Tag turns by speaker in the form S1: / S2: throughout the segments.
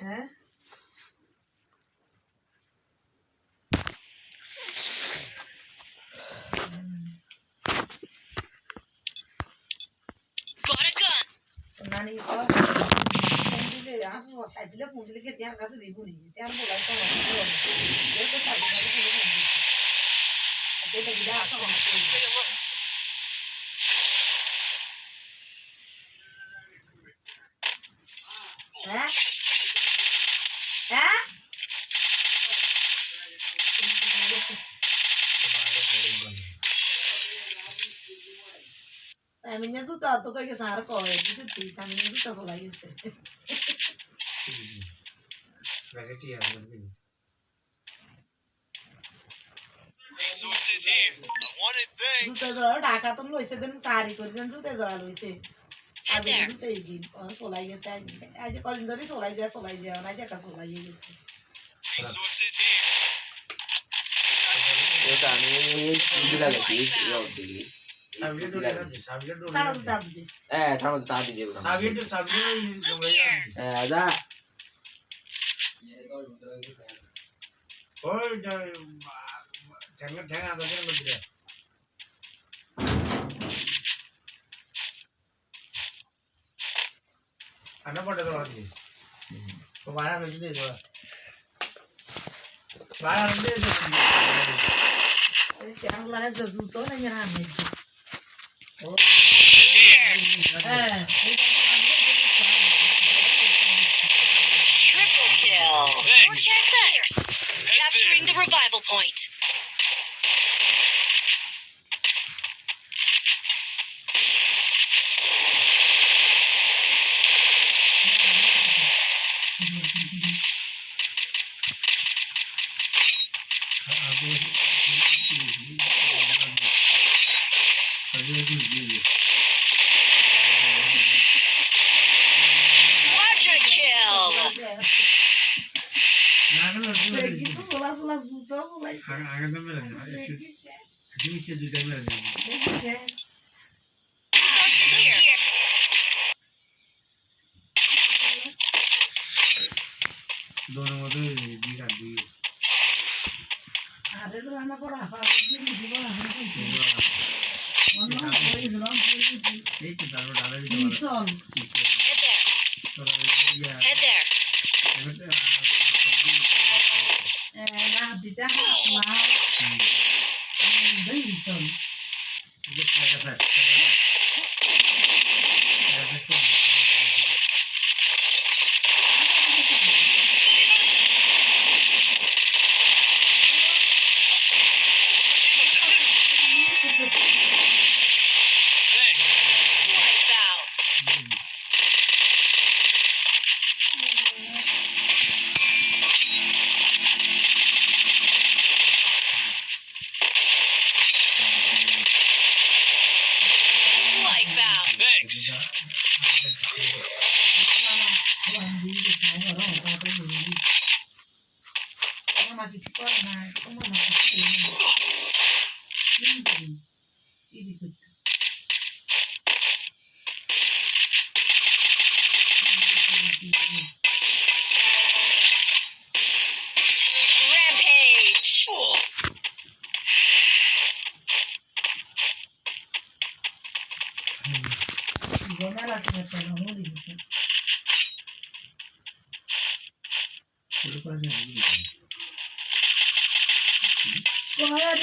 S1: হ্যাঁ নানি ফোন দিলে আসো সাইকেলে ফোন দিলে কে তার কাছে দিব নি তার মোবাইল তো এর তো সাইকেলে ফোন দিছি এটা গিলা আসো হ্যাঁ হ্যাঁ সামিনা জুতা তো কই গেছে আর কয় জুতি সামিনা জুতা চলাই গেছে
S2: Resources here. I wanted things.
S1: জুতা জোড়া ঢাকা তো লইছে দেন সারি করেছেন জুতা জোড়া লইছে আগে জুতা কি চলাই গেছে আজ কদিন ধরে চলাই যায় না যে একটা চলাই গেছে
S2: Resources here.
S3: এটা আমি এই দিলা গেছি ইয়া দিলি
S1: সারা জুতা দিছিস
S3: সামনে তা দিয়ে দেব যা
S2: ওই ঠ্যাঙ্গা দোকানে বসে আনা পড়ে তো আছে তো বাড়া বেশি দিয়ে দাও বাড়া দিয়ে দাও
S1: এই কেন লাগে জুতো না জানা আমি
S4: Triple kill. More chance thanks. Capturing the revival point. Quadra kill.
S1: কিন্তু গোলা গোলা জুতো গোলাই
S4: Resources here.
S1: আরে তো রান্না করা হয় দিব না অন্য করে দিলাম চল
S4: Head there.
S1: না দিতে না দেই চল
S4: Wipe out. Wipe out.
S2: Thanks.
S4: Rampage.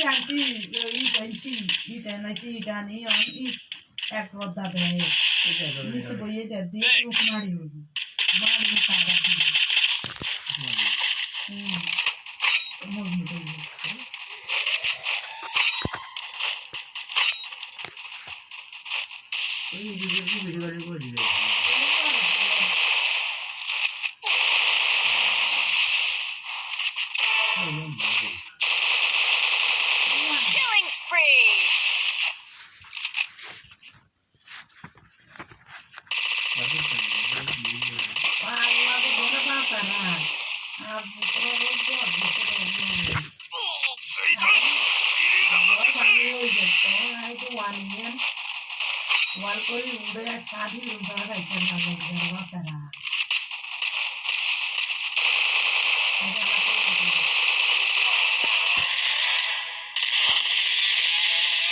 S1: Aunty এই বলছি ইটা নাইছি ইটা নি এক রদ্দা দেয় নিচে বইয়ে দেয় দিয়ে মারি হবি মারি সারা মজবুত
S4: Killing spree.
S1: Wal kori udah sadi udah kayak